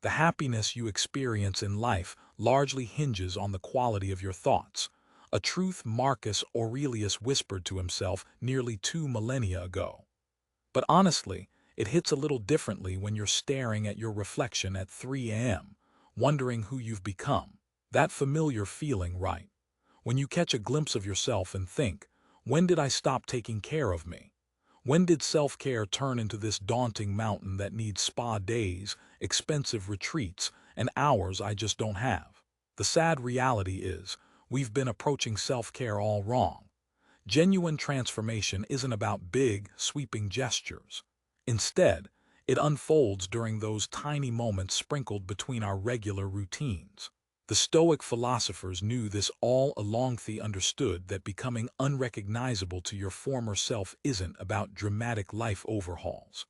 The happiness you experience in life largely hinges on the quality of your thoughts, a truth Marcus Aurelius whispered to himself nearly 2 millennia ago. But honestly, it hits a little differently when you're staring at your reflection at 3 a.m., wondering who you've become. That familiar feeling, right? When you catch a glimpse of yourself and think, when did I stop taking care of me? When did self-care turn into this daunting mountain that needs spa days, expensive retreats, and hours I just don't have? The sad reality is, we've been approaching self-care all wrong. Genuine transformation isn't about big, sweeping gestures. Instead, it unfolds during those tiny moments sprinkled between our regular routines. The Stoic philosophers knew this all along. They understood that becoming unrecognizable to your former self isn't about dramatic life overhauls.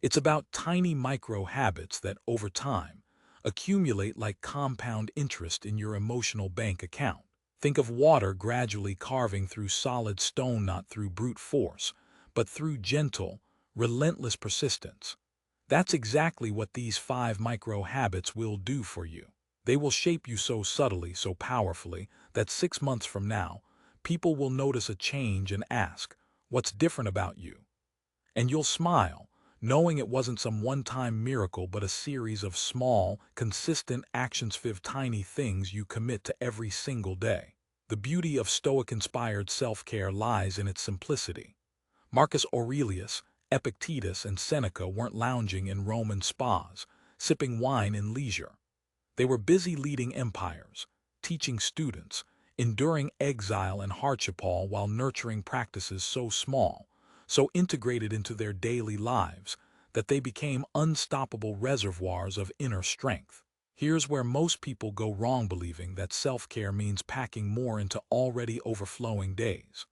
It's about tiny micro-habits that, over time, accumulate like compound interest in your emotional bank account. Think of water gradually carving through solid stone, not through brute force, but through gentle, relentless persistence. That's exactly what these 5 micro-habits will do for you. They will shape you so subtly, so powerfully, that 6 months from now, people will notice a change and ask, "What's different about you?" And you'll smile, knowing it wasn't some one-time miracle but a series of small, consistent actions, 5 tiny things you commit to every single day. The beauty of Stoic-inspired self-care lies in its simplicity. Marcus Aurelius, Epictetus, and Seneca weren't lounging in Roman spas, sipping wine in leisure. They were busy leading empires, teaching students, enduring exile and hardship, all while nurturing practices so small, so integrated into their daily lives, that they became unstoppable reservoirs of inner strength. Here's where most people go wrong, believing that self-care means packing more into already overflowing days.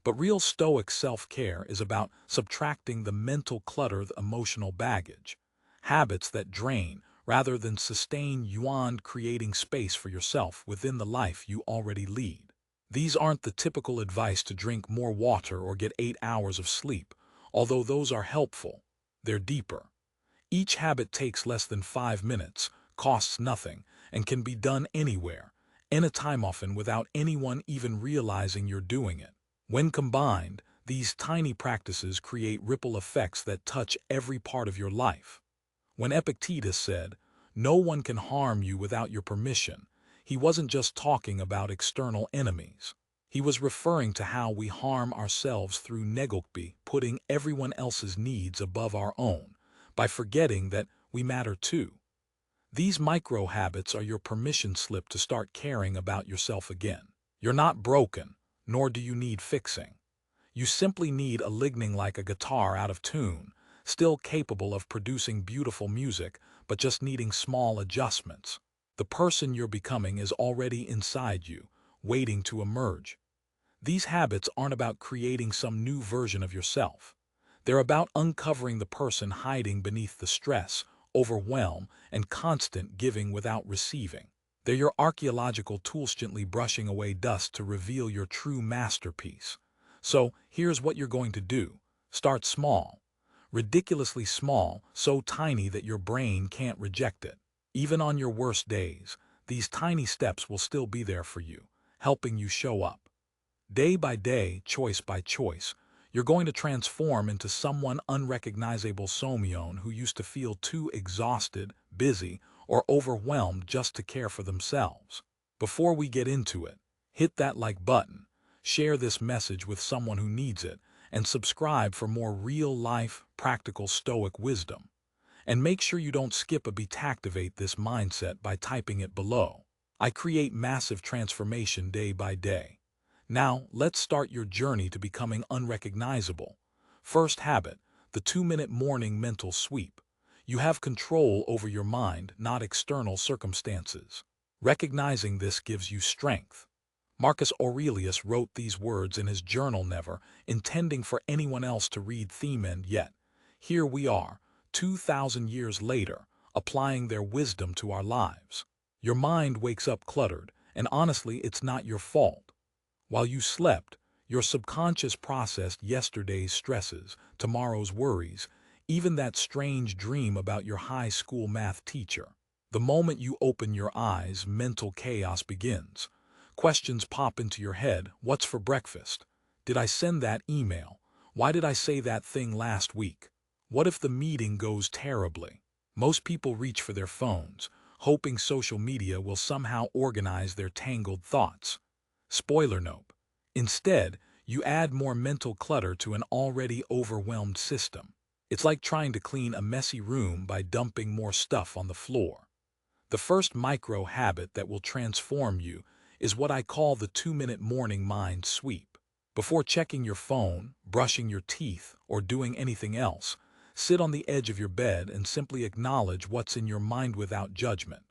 But real Stoic self-care is about subtracting the mental clutter, the emotional baggage, habits that drain rather than sustain you, and creating space for yourself within the life you already lead. These aren't the typical advice to drink more water or get 8 hours of sleep, although those are helpful. They're deeper. Each habit takes less than 5 minutes, costs nothing, and can be done anywhere, anytime, often without anyone even realizing you're doing it. When combined, these tiny practices create ripple effects that touch every part of your life. When Epictetus said, "No one can harm you without your permission," he wasn't just talking about external enemies. He was referring to how we harm ourselves through neglect, putting everyone else's needs above our own, by forgetting that we matter too. These micro-habits are your permission slip to start caring about yourself again. You're not broken, nor do you need fixing. You simply need a lightning, like a guitar out of tune, still capable of producing beautiful music, but just needing small adjustments. The person you're becoming is already inside you, waiting to emerge. These habits aren't about creating some new version of yourself. They're about uncovering the person hiding beneath the stress, overwhelm, and constant giving without receiving. They're your archaeological tools, gently brushing away dust to reveal your true masterpiece. So, here's what you're going to do. Start small. Ridiculously small, so tiny that your brain can't reject it. Even on your worst days, these tiny steps will still be there for you, helping you show up. Day by day, choice by choice, you're going to transform into someone unrecognizable, someone who used to feel too exhausted, busy, or overwhelmed just to care for themselves. Before we get into it, hit that like button, share this message with someone who needs it, and subscribe for more real-life, practical Stoic wisdom. And make sure you don't skip a beat. Activate this mindset by typing it below. I create massive transformation day by day. Now, let's start your journey to becoming unrecognizable. First habit, the 2-minute morning mental sweep. You have control over your mind, not external circumstances. Recognizing this gives you strength. Marcus Aurelius wrote these words in his journal, never intending for anyone else to read them, and yet, here we are, 2,000 years later, applying their wisdom to our lives. Your mind wakes up cluttered, and honestly, it's not your fault. While you slept, your subconscious processed yesterday's stresses, tomorrow's worries, even that strange dream about your high school math teacher. The moment you open your eyes, mental chaos begins. Questions pop into your head. What's for breakfast? Did I send that email? Why did I say that thing last week? What if the meeting goes terribly? Most people reach for their phones, hoping social media will somehow organize their tangled thoughts. Spoiler note. Instead, you add more mental clutter to an already overwhelmed system. It's like trying to clean a messy room by dumping more stuff on the floor. The first micro habit that will transform you is what I call the 2-minute morning mind sweep. Before checking your phone, brushing your teeth, or doing anything else, sit on the edge of your bed and simply acknowledge what's in your mind without judgment.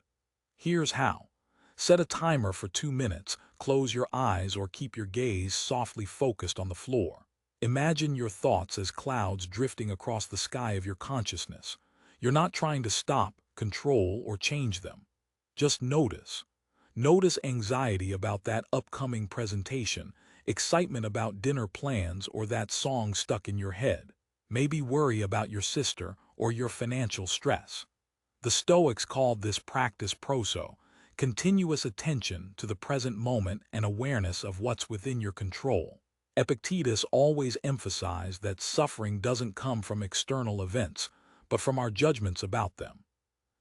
Here's how. Set a timer for 2 minutes, close your eyes or keep your gaze softly focused on the floor. Imagine your thoughts as clouds drifting across the sky of your consciousness. You're not trying to stop, control, or change them. Just notice. Notice anxiety about that upcoming presentation, excitement about dinner plans or that song stuck in your head. Maybe worry about your sister or your financial stress. The Stoics called this practice proso, continuous attention to the present moment and awareness of what's within your control. Epictetus always emphasized that suffering doesn't come from external events, but from our judgments about them.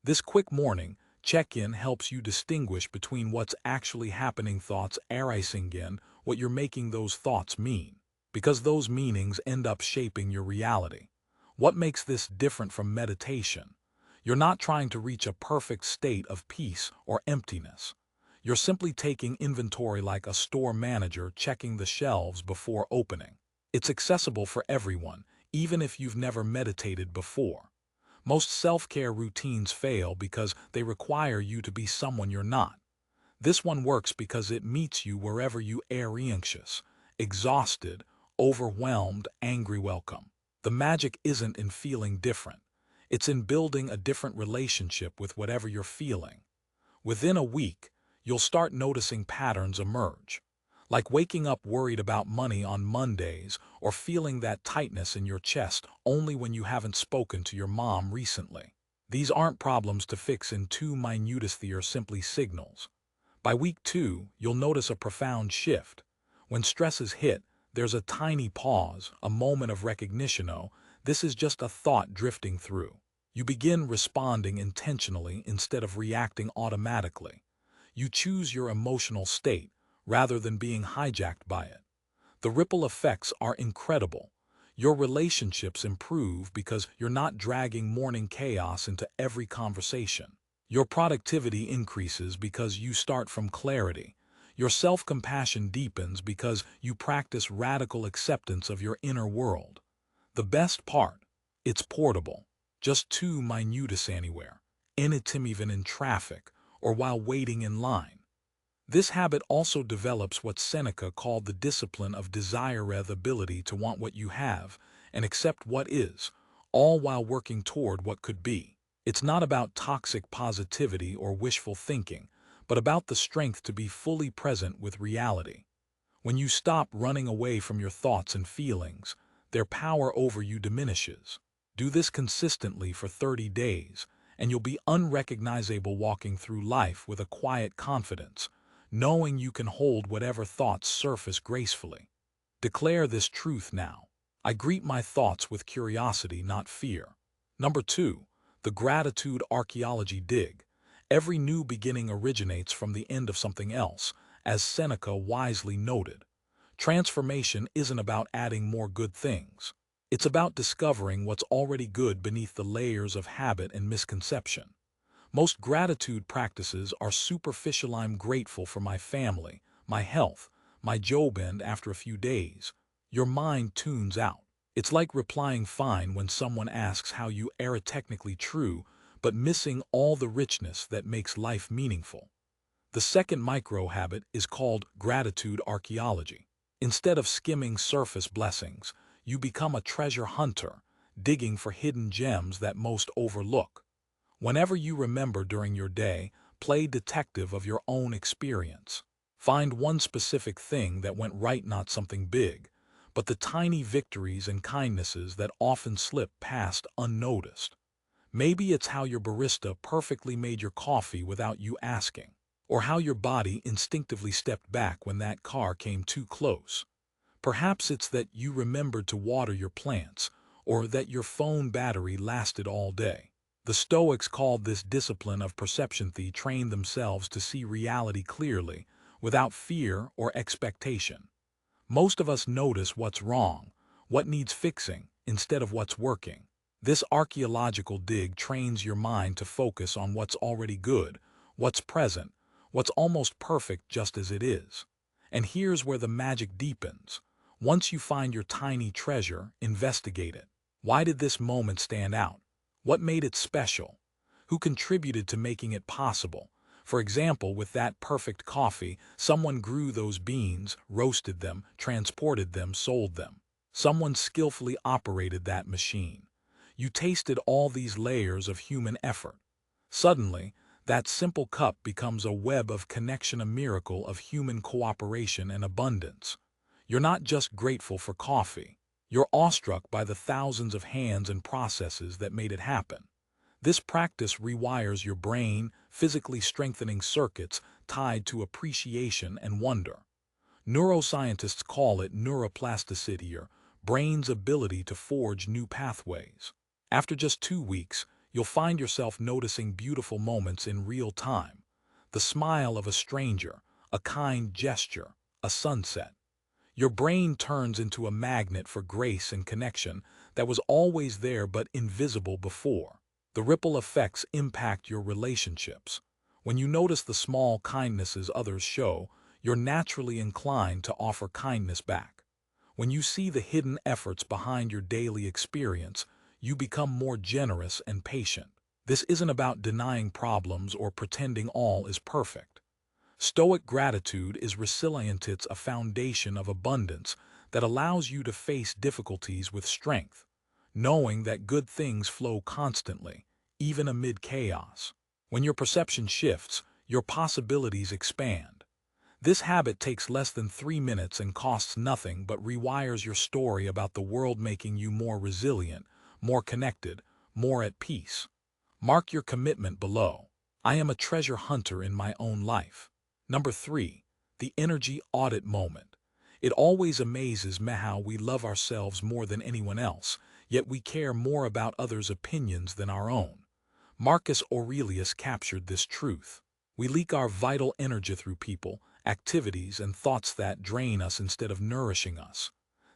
This quick morning check-in helps you distinguish between what's actually happening thoughts arising in what you're making those thoughts mean, because those meanings end up shaping your reality. What makes this different from meditation? You're not trying to reach a perfect state of peace or emptiness. You're simply taking inventory like a store manager checking the shelves before opening. It's accessible for everyone, even if you've never meditated before. Most self-care routines fail because they require you to be someone you're not. This one works because it meets you wherever you are anxious, exhausted, overwhelmed, angry. Welcome. The magic isn't in feeling different. It's in building a different relationship with whatever you're feeling. Within a week, you'll start noticing patterns emerge, like waking up worried about money on Mondays or feeling that tightness in your chest only when you haven't spoken to your mom recently. These aren't problems to fix in 2 minutes, they are simply signals. By week 2, you'll notice a profound shift. When stresses hit, there's a tiny pause, a moment of recognition. Oh, this is just a thought drifting through. You begin responding intentionally instead of reacting automatically. You choose your emotional state rather than being hijacked by it. The ripple effects are incredible. Your relationships improve because you're not dragging morning chaos into every conversation. Your productivity increases because you start from clarity. Your self-compassion deepens because you practice radical acceptance of your inner world. The best part, it's portable. Just 2 minutes anywhere, anytime, even in traffic or while waiting in line. This habit also develops what Seneca called the discipline of desire, the ability to want what you have and accept what is, all while working toward what could be. It's not about toxic positivity or wishful thinking, but about the strength to be fully present with reality. When you stop running away from your thoughts and feelings, their power over you diminishes. Do this consistently for 30 days, and you'll be unrecognizable, walking through life with a quiet confidence, knowing you can hold whatever thoughts surface gracefully. Declare this truth now. I greet my thoughts with curiosity, not fear. Number 2, the gratitude archaeology dig. Every new beginning originates from the end of something else, as Seneca wisely noted. Transformation isn't about adding more good things. It's about discovering what's already good beneath the layers of habit and misconception. Most gratitude practices are superficial. I'm grateful for my family, my health, my job, and after a few days, your mind tunes out. It's like replying fine when someone asks how you are, technically true, but missing all the richness that makes life meaningful. The second micro habit is called gratitude archaeology. Instead of skimming surface blessings, you become a treasure hunter, digging for hidden gems that most overlook. Whenever you remember during your day, play detective of your own experience. Find one specific thing that went right, not something big, but the tiny victories and kindnesses that often slip past unnoticed. Maybe it's how your barista perfectly made your coffee without you asking, or how your body instinctively stepped back when that car came too close. Perhaps it's that you remembered to water your plants, or that your phone battery lasted all day. The Stoics called this discipline of perception. They trained themselves to see reality clearly, without fear or expectation. Most of us notice what's wrong, what needs fixing, instead of what's working. This archaeological dig trains your mind to focus on what's already good, what's present, what's almost perfect just as it is. And here's where the magic deepens. Once you find your tiny treasure, investigate it. Why did this moment stand out? What made it special? Who contributed to making it possible? For example, with that perfect coffee, someone grew those beans, roasted them, transported them, sold them. Someone skillfully operated that machine. You tasted all these layers of human effort. Suddenly, that simple cup becomes a web of connection, a miracle of human cooperation and abundance. You're not just grateful for coffee. You're awestruck by the thousands of hands and processes that made it happen. This practice rewires your brain, physically strengthening circuits tied to appreciation and wonder. Neuroscientists call it neuroplasticity, or brain's ability to forge new pathways. After just 2 weeks, you'll find yourself noticing beautiful moments in real time. The smile of a stranger, a kind gesture, a sunset. Your brain turns into a magnet for grace and connection that was always there but invisible before. The ripple effects impact your relationships. When you notice the small kindnesses others show, you're naturally inclined to offer kindness back. When you see the hidden efforts behind your daily experience, you become more generous and patient. This isn't about denying problems or pretending all is perfect. Stoic gratitude is resilient. It's a foundation of abundance that allows you to face difficulties with strength, knowing that good things flow constantly, even amid chaos. When your perception shifts, your possibilities expand. This habit takes less than 3 minutes and costs nothing but rewires your story about the world, making you more resilient, more connected, more at peace. Mark your commitment below. I am a treasure hunter in my own life. Number 3. The energy audit moment. It always amazes me how we love ourselves more than anyone else, yet we care more about others' opinions than our own. Marcus Aurelius captured this truth. We leak our vital energy through people, activities, and thoughts that drain us instead of nourishing us.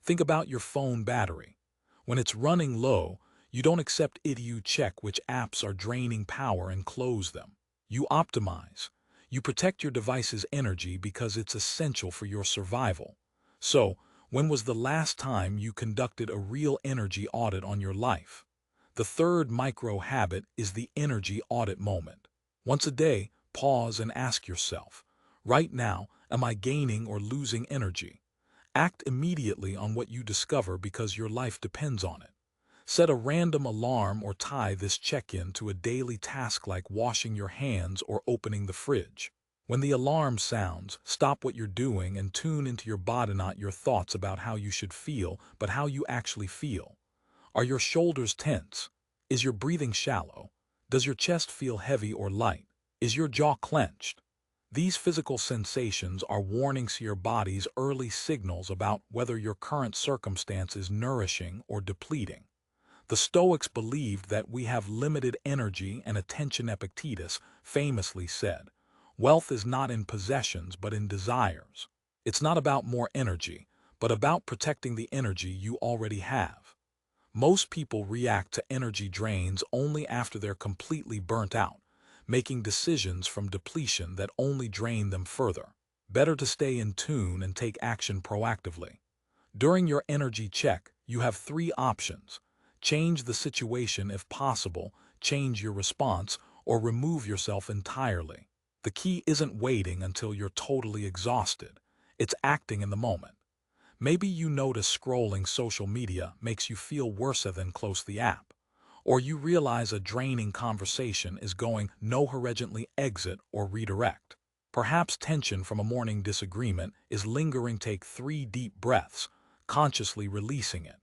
Think about your phone battery. When it's running low, you don't accept it. You check which apps are draining power and close them. You optimize. You protect your device's energy because it's essential for your survival. So, when was the last time you conducted a real energy audit on your life? The third micro habit is the energy audit moment. Once a day, pause and ask yourself, right now, am I gaining or losing energy? Act immediately on what you discover because your life depends on it. Set a random alarm or tie this check-in to a daily task like washing your hands or opening the fridge. When the alarm sounds, stop what you're doing and tune into your body, not your thoughts about how you should feel, but how you actually feel. Are your shoulders tense? Is your breathing shallow? Does your chest feel heavy or light? Is your jaw clenched? These physical sensations are warnings to your body's early signals about whether your current circumstance is nourishing or depleting. The Stoics believed that we have limited energy and attention. Epictetus famously said, "Wealth is not in possessions but in desires." It's not about more energy, but about protecting the energy you already have. Most people react to energy drains only after they're completely burnt out, making decisions from depletion that only drain them further. Better to stay in tune and take action proactively. During your energy check, you have 3 options. Change the situation if possible, change your response, or remove yourself entirely. The key isn't waiting until you're totally exhausted. It's acting in the moment. Maybe you notice scrolling social media makes you feel worse than close the app. Or you realize a draining conversation is going no urgently, exit or redirect. Perhaps tension from a morning disagreement is lingering. Take 3 deep breaths, consciously releasing it.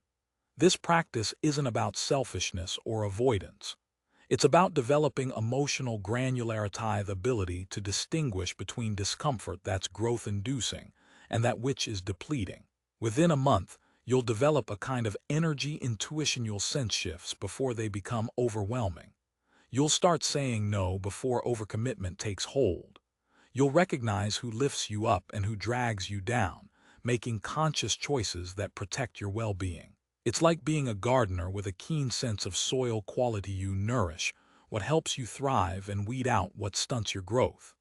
This practice isn't about selfishness or avoidance. It's about developing emotional granularity, the ability to distinguish between discomfort that's growth-inducing and that which is depleting. Within a month, you'll develop a kind of energy intuition. You'll sense shifts before they become overwhelming. You'll start saying no before overcommitment takes hold. You'll recognize who lifts you up and who drags you down, making conscious choices that protect your well-being. It's like being a gardener with a keen sense of soil quality. You nourish what helps you thrive and weed out what stunts your growth.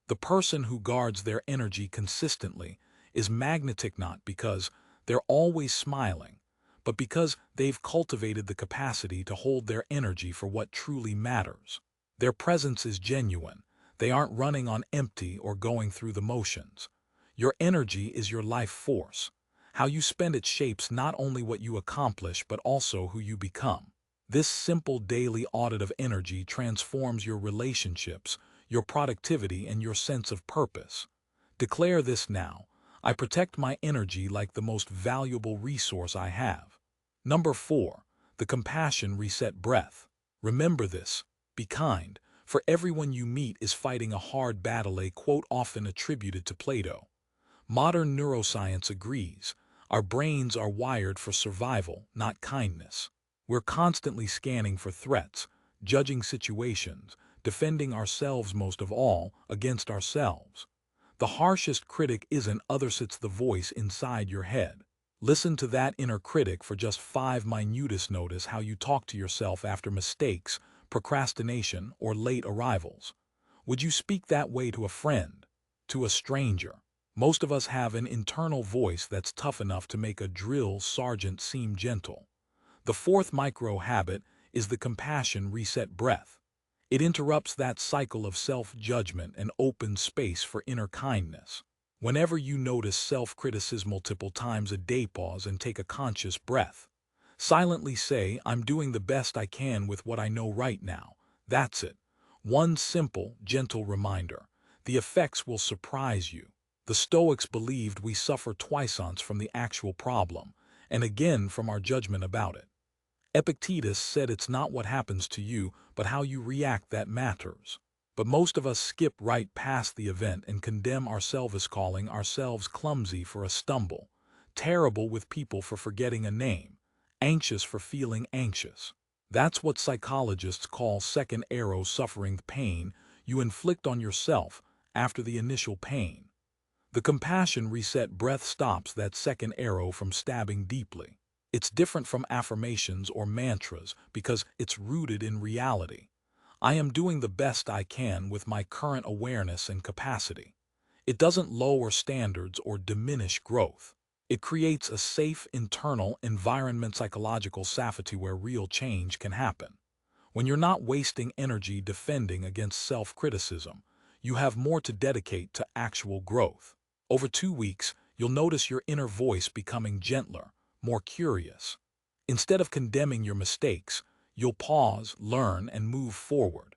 The person who guards their energy consistently is magnetic, not because they're always smiling, but because they've cultivated the capacity to hold their energy for what truly matters. Their presence is genuine. They aren't running on empty or going through the motions. Your energy is your life force. How you spend it shapes not only what you accomplish but also who you become. This simple daily audit of energy transforms your relationships, your productivity, and your sense of purpose. Declare this now: I protect my energy like the most valuable resource I have. Number 4. The compassion reset breath. Remember this: be kind, for everyone you meet is fighting a hard battle, a quote often attributed to Plato. Modern neuroscience agrees. Our brains are wired for survival, not kindness. We're constantly scanning for threats, judging situations, defending ourselves, most of all, against ourselves. The harshest critic isn't others, it's the voice inside your head. Listen to that inner critic for just 5 minutes. Notice how you talk to yourself after mistakes, procrastination, or late arrivals. Would you speak that way to a friend? To a stranger? Most of us have an internal voice that's tough enough to make a drill sergeant seem gentle. The 4th micro habit is the compassion reset breath. It interrupts that cycle of self-judgment and opens space for inner kindness. Whenever you notice self-criticism multiple times a day, pause and take a conscious breath. Silently say, I'm doing the best I can with what I know right now. That's it. One simple, gentle reminder. The effects will surprise you. The Stoics believed we suffer twice: once from the actual problem, and again from our judgment about it. Epictetus said it's not what happens to you, but how you react that matters. But most of us skip right past the event and condemn ourselves, calling ourselves clumsy for a stumble, terrible with people for forgetting a name, anxious for feeling anxious. That's what psychologists call second arrow suffering, pain you inflict on yourself after the initial pain. The compassion reset breath stops that second arrow from stabbing deeply. It's different from affirmations or mantras because it's rooted in reality. I am doing the best I can with my current awareness and capacity. It doesn't lower standards or diminish growth. It creates a safe internal environment, psychological safety, where real change can happen. When you're not wasting energy defending against self-criticism, you have more to dedicate to actual growth. Over 2 weeks, you'll notice your inner voice becoming gentler, more curious. Instead of condemning your mistakes, you'll pause, learn, and move forward.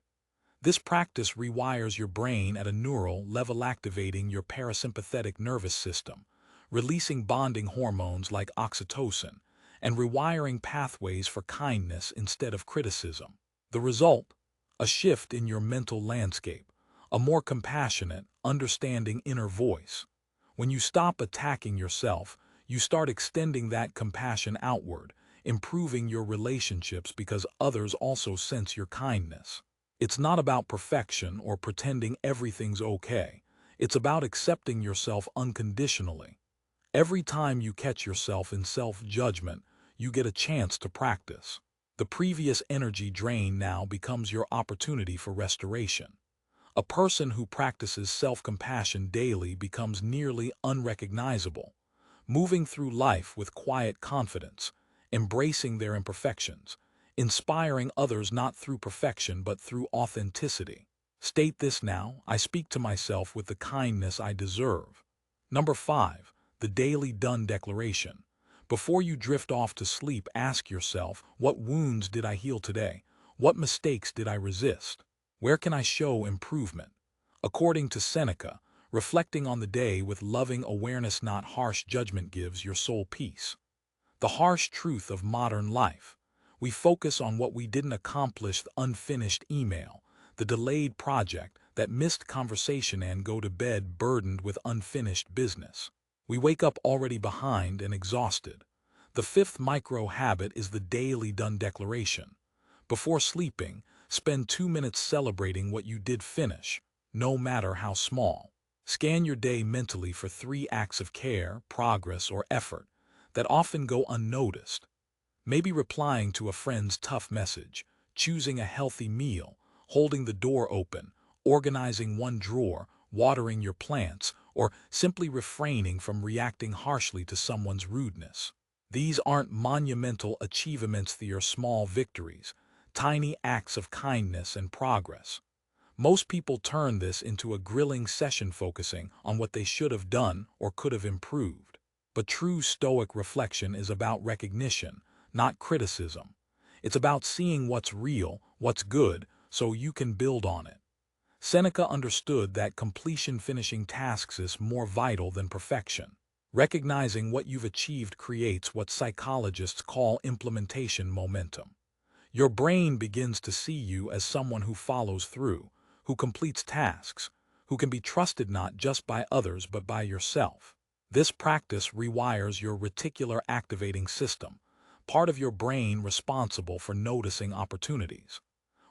This practice rewires your brain at a neural level, activating your parasympathetic nervous system, releasing bonding hormones like oxytocin, and rewiring pathways for kindness instead of criticism. The result? A shift in your mental landscape, a more compassionate, understanding inner voice. When you stop attacking yourself, you start extending that compassion outward, improving your relationships because others also sense your kindness. It's not about perfection or pretending everything's okay. It's about accepting yourself unconditionally. Every time you catch yourself in self-judgment, you get a chance to practice. The previous energy drain now becomes your opportunity for restoration. A person who practices self-compassion daily becomes nearly unrecognizable, moving through life with quiet confidence, embracing their imperfections, inspiring others not through perfection but through authenticity. State this now: I speak to myself with the kindness I deserve. Number 5. The Daily Done Declaration. Before you drift off to sleep, ask yourself, what wounds did I heal today? What mistakes did I resist? Where can I show improvement? According to Seneca, reflecting on the day with loving awareness, not harsh judgment, gives your soul peace. The harsh truth of modern life: We focus on what we didn't accomplish: the unfinished email, the delayed project, that missed conversation, and go to bed burdened with unfinished business. We wake up already behind and exhausted. The fifth micro habit is the daily done declaration. Before sleeping, spend 2 minutes celebrating what you did finish, no matter how small. Scan your day mentally for 3 acts of care, progress, or effort that often go unnoticed. Maybe replying to a friend's tough message, choosing a healthy meal, holding the door open, organizing one drawer, watering your plants, or simply refraining from reacting harshly to someone's rudeness. These aren't monumental achievements, they are small victories, tiny acts of kindness and progress. Most people turn this into a grilling session focusing on what they should have done or could have improved. But true Stoic reflection is about recognition, not criticism. It's about seeing what's real, what's good, so you can build on it. Seneca understood that completion, finishing tasks, is more vital than perfection. Recognizing what you've achieved creates what psychologists call implementation momentum. Your brain begins to see you as someone who follows through, who completes tasks, who can be trusted not just by others but by yourself. This practice rewires your reticular activating system, part of your brain responsible for noticing opportunities.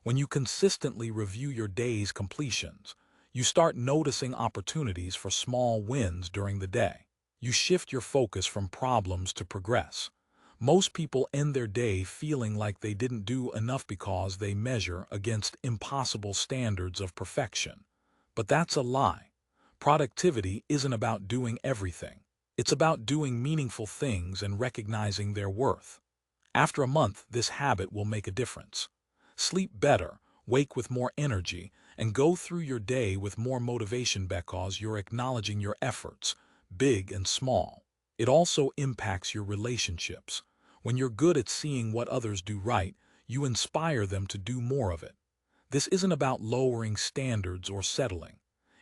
When you consistently review your day's completions, you start noticing opportunities for small wins during the day. You shift your focus from problems to progress. Most people end their day feeling like they didn't do enough because they measure against impossible standards of perfection. But that's a lie. Productivity isn't about doing everything. It's about doing meaningful things and recognizing their worth. After a month, this habit will make a difference. Sleep better, wake with more energy, and go through your day with more motivation because you're acknowledging your efforts, big and small. It also impacts your relationships. When you're good at seeing what others do right, you inspire them to do more of it. This isn't about lowering standards or settling.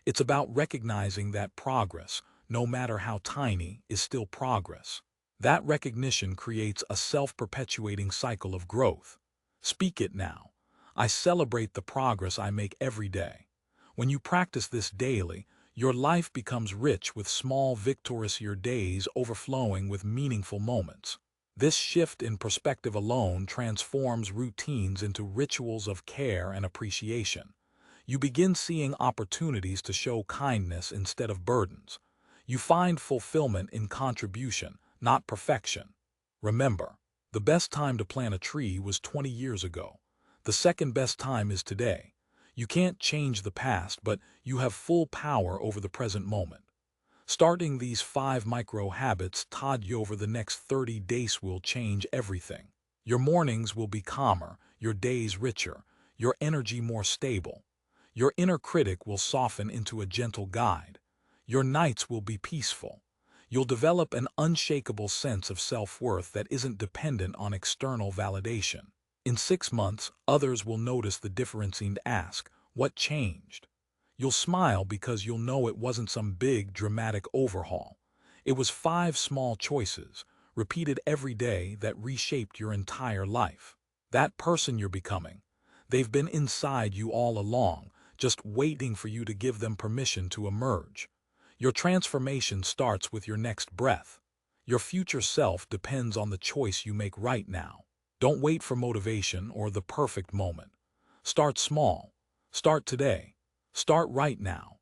It's about recognizing that progress, no matter how tiny, is still progress. That recognition creates a self-perpetuating cycle of growth. Speak it now. I celebrate the progress I make every day. When you practice this daily, your life becomes rich with small victorious, your days overflowing with meaningful moments. This shift in perspective alone transforms routines into rituals of care and appreciation. You begin seeing opportunities to show kindness instead of burdens. You find fulfillment in contribution, not perfection. Remember, the best time to plant a tree was 20 years ago. The second best time is today. You can't change the past, but you have full power over the present moment. Starting these 5 micro habits taught you over the next 30 days will change everything. Your mornings will be calmer, your days richer, your energy more stable. Your inner critic will soften into a gentle guide. Your nights will be peaceful. You'll develop an unshakable sense of self-worth that isn't dependent on external validation. In 6 months, others will notice the difference and ask, "What changed?" You'll smile because you'll know it wasn't some big, dramatic overhaul. It was 5 small choices, repeated every day, that reshaped your entire life. That person you're becoming, they've been inside you all along, just waiting for you to give them permission to emerge. Your transformation starts with your next breath. Your future self depends on the choice you make right now. Don't wait for motivation or the perfect moment. Start small. Start today. Start right now.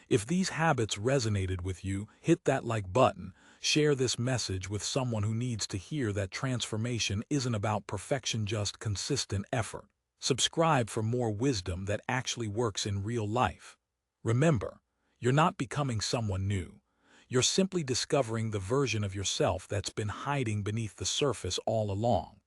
If these habits resonated with you, hit that like button. Share this message with someone who needs to hear that transformation isn't about perfection, just consistent effort. Subscribe for more wisdom that actually works in real life. Remember, you're not becoming someone new. You're simply discovering the version of yourself that's been hiding beneath the surface all along.